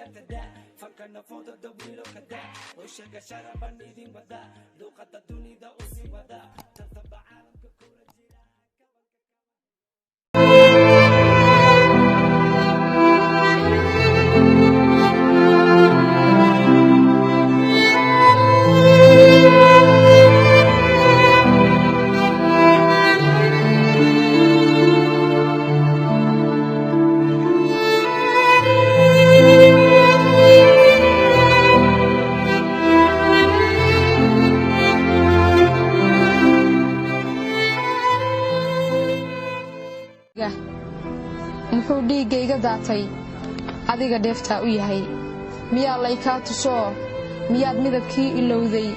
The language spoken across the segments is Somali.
اعتداء فكرنا فوضى دويل وكذا وشق شربا إذن وذا ذوقت الدنيا ذا أسي وذا تتبع عالم ككورة muxuu dhiigayga daatay adiga dheefta u yahay miyaa lay ka tuso miyaad midabkii ilowday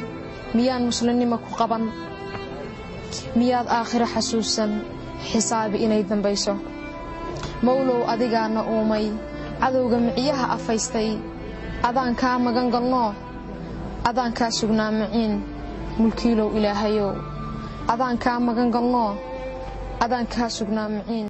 miyaan muslimnimo ku qaban miyaad aakhira xasuusan xisaabi inay dambayso mawlow adigaana uumay cadowga miciyaha afaystay adaan kaa magan galno adaan kaa sugnaa maciin mulkiilow ilaahayow adaan kaa magan galno adaan kaa sugnaa maciin